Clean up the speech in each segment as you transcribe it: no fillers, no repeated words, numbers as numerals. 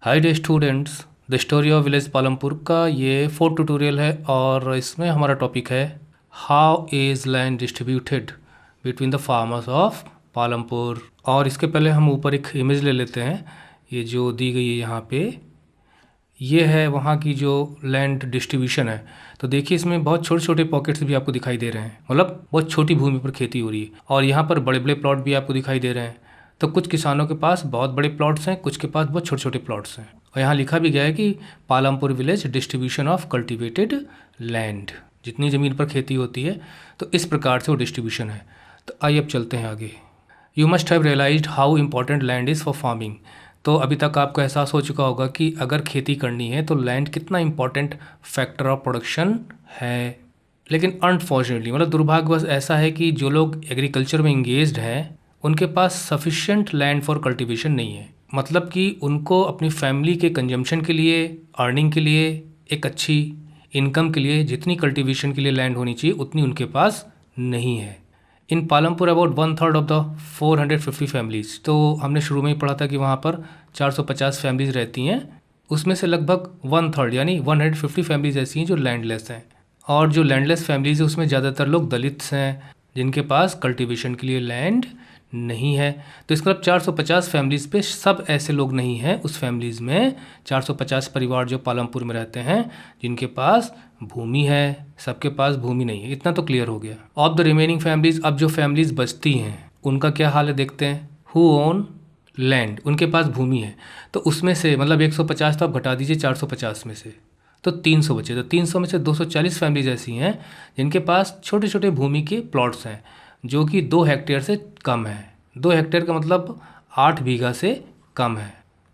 Hi day students, the story of village Palampur का ये fourth tutorial है और इसमें हमारा टॉपिक है how is land distributed between the farmers of Palampur. और इसके पहले हम ऊपर एक इमेज ले लेते हैं, ये जो दी गई है यहाँ पे, ये है वहाँ की जो लैंड डिस्ट्रीब्यूशन है। तो देखिए इसमें बहुत छोटे छोटे पॉकेट्स भी आपको दिखाई दे रहे हैं, मतलब बहुत छोटी भूमि पर खेती हो रही है और यहाँ पर बड़े बड़े प्लॉट भी आपको दिखाई दे रहे हैं। तो कुछ किसानों के पास बहुत बड़े प्लॉट्स हैं, कुछ के पास बहुत छोटे छोटे प्लॉट्स हैं। और यहाँ लिखा भी गया है कि Palampur village distribution of cultivated land, जितनी ज़मीन पर खेती होती है तो इस प्रकार से वो डिस्ट्रीब्यूशन है। तो आइए अब चलते हैं आगे। You must have realised how important land is for farming. तो अभी तक आपको एहसास हो चुका होगा कि अगर खेती करनी है तो लैंड कितना इम्पोर्टेंट फैक्टर ऑफ प्रोडक्शन है। लेकिन अनफॉर्चुनेटली, मतलब दुर्भाग्यवश ऐसा है कि जो लोग एग्रीकल्चर में इंगेज्ड हैं उनके पास सफिशिएंट लैंड फॉर कल्टीवेशन नहीं है। मतलब कि उनको अपनी फैमिली के कंजम्पशन के लिए, अर्निंग के लिए, एक अच्छी इनकम के लिए जितनी कल्टीवेशन के लिए लैंड होनी चाहिए उतनी उनके पास नहीं है। In Palampur about 1/3 of the 450 families, तो हमने शुरू में ही पढ़ा था कि वहाँ पर 450 फैमिलीज़ रहती हैं, उसमें से लगभग 1/3 यानी 150 फैमिलीज़ ऐसी हैं जो लैंडलेस हैं। और जो लैंडलेस फैमिलीज़ हैं उसमें ज़्यादातर लोग दलित्स हैं जिनके पास कल्टीवेशन के लिए लैंड नहीं है। तो इसका मतलब 450 फैमिलीज़ पे सब ऐसे लोग नहीं हैं, उस फैमिलीज़ में 450 परिवार जो पालमपुर में रहते हैं जिनके पास भूमि है, सबके पास भूमि नहीं है। इतना तो क्लियर हो गया। ऑफ द रिमेनिंग फैमिलीज़, अब जो फैमिलीज़ बचती हैं उनका क्या हाल है देखते हैं। हु ओन लैंड, उनके पास भूमि है, तो उसमें से मतलब 150 तो आप घटा दीजिए 450 में से, तो 300 बचे। तो 300 में से 240 फैमिलीज ऐसी हैं जिनके पास छोटे छोटे भूमि के प्लॉट्स हैं जो कि 2 हेक्टेयर से कम है। 2 हेक्टेयर का मतलब 8 बीघा से कम है।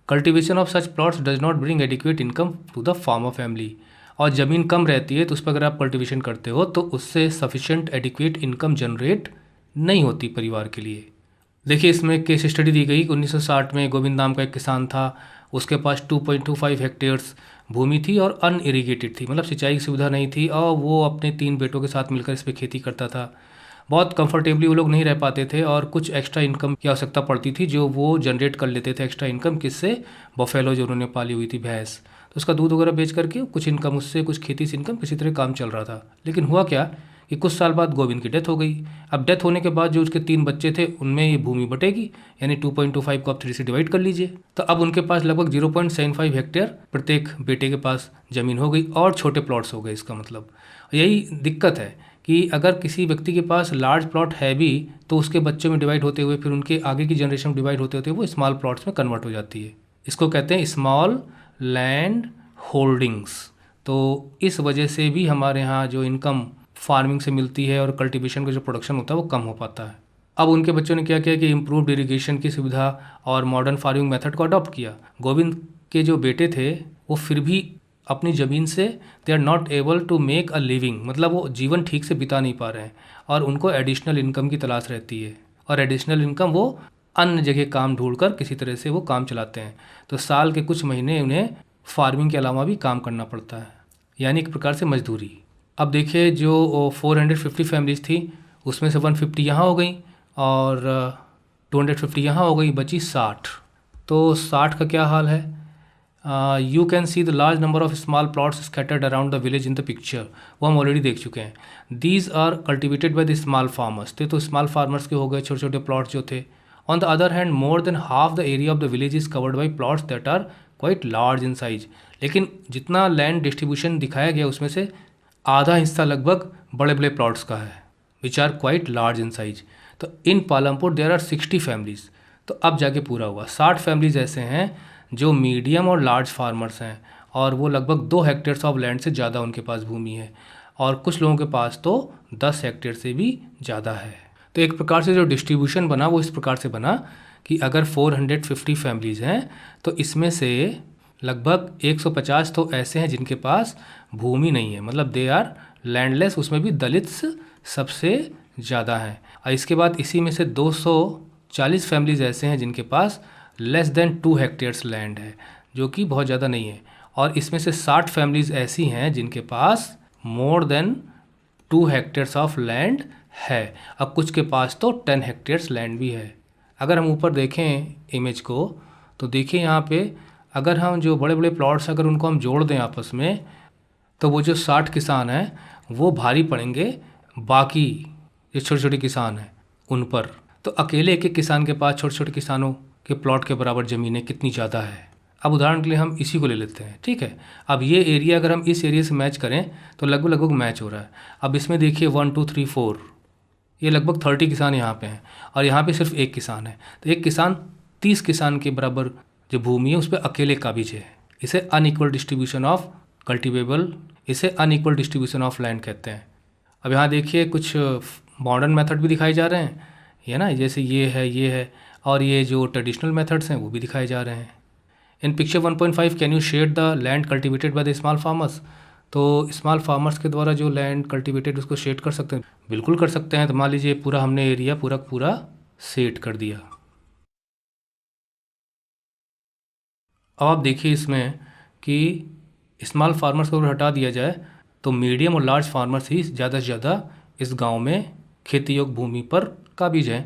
Cultivation of such plots does not bring adequate income to the farmer family. और ज़मीन कम रहती है तो उस पर अगर आप कल्टीवेशन करते हो तो उससे सफिशेंट एडिक्वेट इनकम जनरेट नहीं होती परिवार के लिए। देखिए इसमें एक केस स्टडी दी गई। 1960 में गोविंद नाम का एक किसान था, उसके पास 2.25 हेक्टेयर्स भूमि थी और अनइरीगेटेड थी, मतलब सिंचाई की सुविधा नहीं थी, और वो अपने 3 बेटों के साथ मिलकर इस पर खेती करता था। बहुत कंफर्टेबली वो लोग नहीं रह पाते थे और कुछ एक्स्ट्रा इनकम की आवश्यकता पड़ती थी जो वो जनरेट कर लेते थे। एक्स्ट्रा इनकम किससे? बफेलो जो उन्होंने पाली हुई थी, भैंस, तो उसका दूध वगैरह बेच करके कुछ इनकम उससे, कुछ खेती से इनकम, किसी तरह काम चल रहा था। लेकिन हुआ क्या कि कुछ साल बाद गोविंद की डेथ हो गई। अब डेथ होने के बाद जो उसके 3 बच्चे थे उनमें ये भूमि बटेगी, यानी 2.25 को आप 3 से डिवाइड कर लीजिए। तो अब उनके पास लगभग 0.75 हेक्टेयर प्रत्येक बेटे के पास ज़मीन हो गई और छोटे प्लॉट्स हो गए। इसका मतलब यही दिक्कत है कि अगर किसी व्यक्ति के पास लार्ज प्लॉट है भी तो उसके बच्चों में डिवाइड होते हुए, फिर उनके आगे की जनरेशन में डिवाइड होते होते वो स्मॉल प्लॉट्स में कन्वर्ट हो जाती है। इसको कहते हैं स्मॉल लैंड होल्डिंग्स। तो इस वजह से भी हमारे यहाँ जो इनकम फार्मिंग से मिलती है और कल्टीवेशन का जो प्रोडक्शन होता है वो कम हो पाता है। अब उनके बच्चों ने क्या किया कि इम्प्रूव्ड इरिगेशन की सुविधा और मॉडर्न फार्मिंग मेथड को अडॉप्ट किया। गोविंद के जो बेटे थे वो फिर भी अपनी ज़मीन से they are not able to make a living, मतलब वो जीवन ठीक से बिता नहीं पा रहे हैं और उनको एडिशनल इनकम की तलाश रहती है। और एडिशनल इनकम वो अन्य जगह काम ढूंढ कर किसी तरह से वो काम चलाते हैं। तो साल के कुछ महीने उन्हें फार्मिंग के अलावा भी काम करना पड़ता है, यानी एक प्रकार से मजदूरी। अब देखिए जो 450 फैमिलीज थी उसमें से 150 यहाँ हो गई और 250 यहाँ हो गई, बची 60। तो 60 का क्या हाल है? You can see the large number of small plots scattered around the village in the picture. वो हम ऑलरेडी देख चुके हैं। These are cultivated by the small farmers. तो स्मॉल फार्मर्स के हो गए छोटे छोटे प्लॉट्स जो थे। On the other hand more than half the area of the village is covered by plots that are quite large in size. लेकिन जितना लैंड डिस्ट्रीब्यूशन दिखाया गया उसमें से आधा हिस्सा लगभग बड़े बड़े प्लॉट्स का है, which are quite large in size. तो in Palampur there are 60 families. तो अब जाके पूरा हुआ। 60 फैमिलीज़ ऐसे हैं जो मीडियम और लार्ज फार्मर्स हैं और वो लगभग 2 हेक्टेयर्स ऑफ लैंड से ज़्यादा उनके पास भूमि है, और कुछ लोगों के पास तो 10 हेक्टेयर से भी ज़्यादा है। तो एक प्रकार से जो डिस्ट्रीब्यूशन बना वो इस प्रकार से बना कि अगर 450 फैमिलीज़ हैं तो इसमें से लगभग 150 तो ऐसे हैं जिनके पास भूमि नहीं है, मतलब दे आर लैंडलेस। उसमें भी दलित्स सबसे ज़्यादा हैं। और इसके बाद इसी में से 240 फैमिलीज़ ऐसे हैं जिनके पास लेस देन 2 हेक्टेयर्स लैंड है, जो कि बहुत ज़्यादा नहीं है। और इसमें से 60 फैमिलीज़ ऐसी हैं जिनके पास more than 2 hectares of land है। अब कुछ के पास तो 10 हेक्टेयर्स लैंड भी है। अगर हम ऊपर देखें इमेज को तो देखिए यहाँ पे अगर हम जो बड़े बड़े प्लॉट्स अगर उनको हम जोड़ दें आपस में, तो वो जो 60 किसान हैं वो भारी पड़ेंगे बाकी जो छोटे छोटे किसान हैं उन पर। तो अकेले एक एक किसान के पास छोटे छोटे किसानों के प्लॉट के बराबर ज़मीनें कितनी ज़्यादा है। अब उदाहरण के लिए हम इसी को ले लेते हैं, ठीक है। अब ये एरिया अगर हम इस एरिया से मैच करें तो लगभग लगभग मैच हो रहा है। अब इसमें देखिए 1 2 3 4, ये लगभग 30 किसान यहाँ पे हैं और यहाँ पे सिर्फ एक किसान है। तो एक किसान 30 किसान के बराबर जो भूमि है उस पर अकेले काबिज है। इसे अनइक्वल डिस्ट्रीब्यूशन ऑफ कल्टिवेबल, इसे अनइक्वल डिस्ट्रीब्यूशन ऑफ लैंड कहते हैं। अब यहाँ देखिए कुछ मॉडर्न मेथड भी दिखाए जा रहे हैं, ये ना, जैसे ये है और ये जो ट्रेडिशनल मेथड्स हैं वो भी दिखाए जा रहे हैं। In picture 1.5 can you shade the land cultivated by the small farmers. तो स्मॉल फार्मर्स के द्वारा जो लैंड कल्टिवेटेड उसको शेड कर सकते हैं, बिल्कुल कर सकते हैं। तो मान लीजिए पूरा हमने एरिया पूरा सेट कर दिया। अब आप देखिए इसमें कि स्मॉल फार्मर्स को अगर हटा दिया जाए तो मीडियम और लार्ज फार्मर्स ही ज़्यादा से ज़्यादा इस गांव में खेती योग्य भूमि पर काबिज हैं।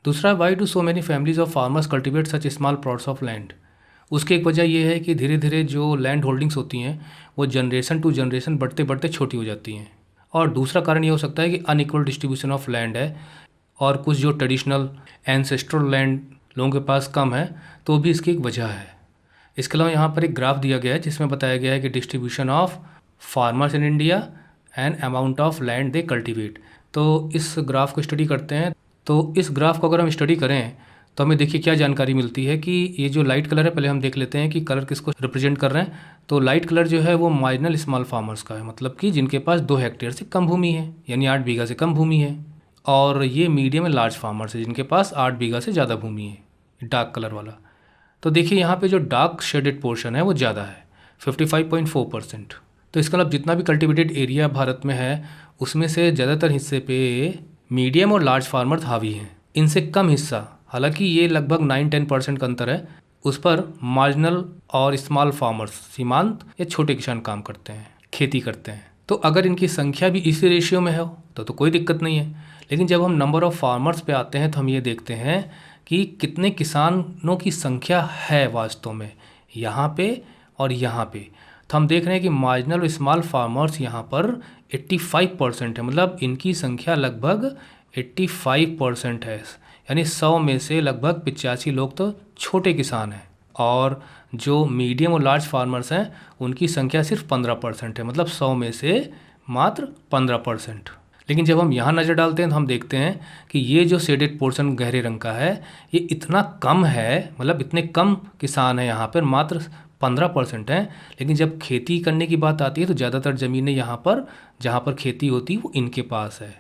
दूसरा, why do so many families of farmers cultivate such small plots of land. उसकी एक वजह यह है कि धीरे धीरे जो लैंड होल्डिंग्स होती हैं वो जनरेशन टू जनरेशन बढ़ते बढ़ते छोटी हो जाती हैं। और दूसरा कारण ये हो सकता है कि अनइक्वल डिस्ट्रीब्यूशन ऑफ लैंड है और कुछ जो ट्रेडिशनल एंसेस्ट्रल लैंड लोगों के पास कम है, तो भी इसकी एक वजह है। इसके अलावा यहाँ पर एक ग्राफ दिया गया है जिसमें बताया गया है कि distribution of farmers in India and amount of land they cultivate. तो इस ग्राफ को स्टडी करते हैं। तो इस ग्राफ को अगर हम स्टडी करें तो हमें देखिए क्या जानकारी मिलती है कि ये जो लाइट कलर है, पहले हम देख लेते हैं कि कलर किसको रिप्रेजेंट कर रहे हैं। तो लाइट कलर जो है वो मार्जिनल स्मॉल फार्मर्स का है, मतलब कि जिनके पास 2 हेक्टेयर से कम भूमि है, यानी 8 बीघा से कम भूमि है। और ये मीडियम एंड लार्ज फार्मर्स है जिनके पास 8 बीघा से ज़्यादा भूमि है, डार्क कलर वाला। तो देखिए यहाँ पे जो डार्क शेडेड पोर्शन है वो ज़्यादा है, 55.4%। तो इसका मतलब जितना भी कल्टिवेटेड एरिया भारत में है उसमें से ज़्यादातर हिस्से पे मीडियम और लार्ज फार्मर्स हावी हैं। इनसे कम हिस्सा, हालांकि ये लगभग 9-10% का अंतर है, उस पर मार्जिनल और स्मॉल फार्मर्स, सीमांत या छोटे किसान काम करते हैं, खेती करते हैं। तो अगर इनकी संख्या भी इसी रेशियो में हो तो कोई दिक्कत नहीं है। लेकिन जब हम नंबर ऑफ़ फार्मर्स पे आते हैं तो हम ये देखते हैं कि कितने किसानों की संख्या है वास्तव में यहाँ पे और यहाँ पे। तो हम देख रहे हैं कि मार्जिनल और स्मॉल फार्मर्स यहाँ पर 85% है, मतलब इनकी संख्या लगभग 85% है। यानी 100 में से लगभग 85 लोग तो छोटे किसान हैं और जो मीडियम और लार्ज फार्मर्स हैं उनकी संख्या सिर्फ 15% है, मतलब 100 में से मात्र 15%। लेकिन जब हम यहाँ नज़र डालते हैं तो हम देखते हैं कि ये जो शेडेड पोर्शन गहरे रंग का है ये इतना कम है, मतलब इतने कम किसान हैं यहाँ पर, मात्र 15% हैं। लेकिन जब खेती करने की बात आती है तो ज़्यादातर ज़मीनें यहाँ पर जहाँ पर खेती होती है वो इनके पास है।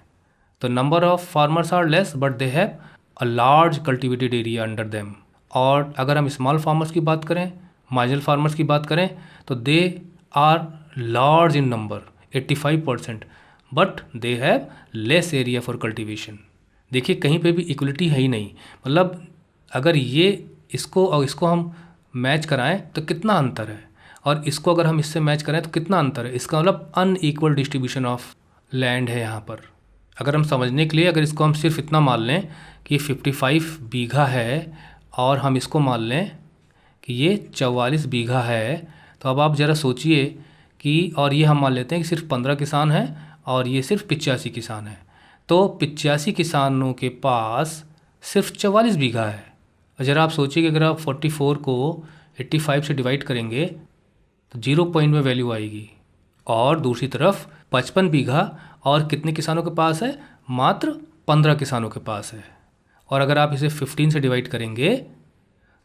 तो number of farmers are less but they have a large cultivated area under them. और अगर हम स्मॉल फार्मर्स की बात करें, मार्जिनल फार्मर्स की बात करें, तो they are large in number 85%, but they have less area for cultivation. देखिए कहीं पे भी इक्वलिटी है ही नहीं, मतलब अगर ये इसको और इसको हम मैच कराएं तो कितना अंतर है, और इसको अगर हम इससे मैच करें तो कितना अंतर है। इसका मतलब अनइक्वल डिस्ट्रीब्यूशन ऑफ लैंड है यहाँ पर। अगर हम समझने के लिए अगर इसको हम सिर्फ इतना मान लें कि 55 बीघा है और हम इसको मान लें कि ये 44 बीघा है, तो अब आप ज़रा सोचिए कि, और ये हम मान लेते हैं कि सिर्फ 15 किसान हैं और ये सिर्फ 85 किसान हैं, तो 85 किसानों के पास सिर्फ 44 बीघा है। और ज़रा आप सोचिए कि अगर आप 44 को 85 से डिवाइड करेंगे तो 0 पॉइंट में वैल्यू आएगी। और दूसरी तरफ 55 बीघा और कितने किसानों के पास है, मात्र 15 किसानों के पास है। और अगर आप इसे 15 से डिवाइड करेंगे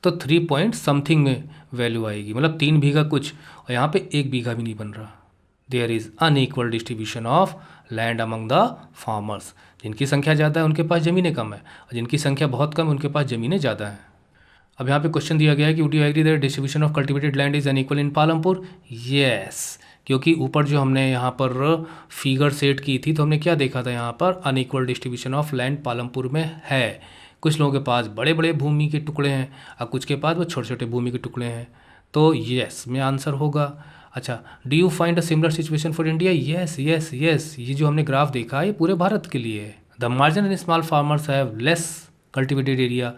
तो 3 पॉइंट समथिंग में वैल्यू आएगी, मतलब 3 बीघा कुछ, और यहाँ पे 1 बीघा भी नहीं बन रहा। There is unequal distribution of land among the farmers. जिनकी संख्या ज़्यादा है उनके पास ज़मीनें कम है और जिनकी संख्या बहुत कम है उनके पास ज़मीनें ज़्यादा हैं। अब यहाँ पे क्वेश्चन दिया गया है कि would you agree that distribution of cultivated land is unequal in Palampur. Yes, क्योंकि ऊपर जो हमने यहाँ पर फिगर सेट की थी तो हमने क्या देखा था, यहाँ पर unequal distribution of land Palampur में है। कुछ लोगों के पास बड़े बड़े भूमि के टुकड़े हैं और कुछ के पास वो छोटे छोटे भूमि के टुकड़े हैं। तो येस में आंसर होगा। अच्छा, do you find a similar situation for India. Yes yes yes, ये जो हमने ग्राफ देखा है ये पूरे भारत के लिए है। The marginal and small farmers have less cultivated area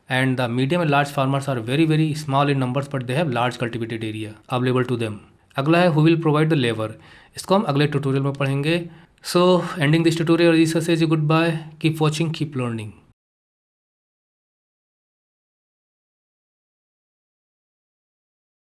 and the medium and large farmers are very small in numbers but they have large cultivated area available to them. अगला है who will provide the labor. इसको हम अगले tutorial में पढ़ेंगे. So ending this tutorial, Lisa says you goodbye. Keep watching, keep learning.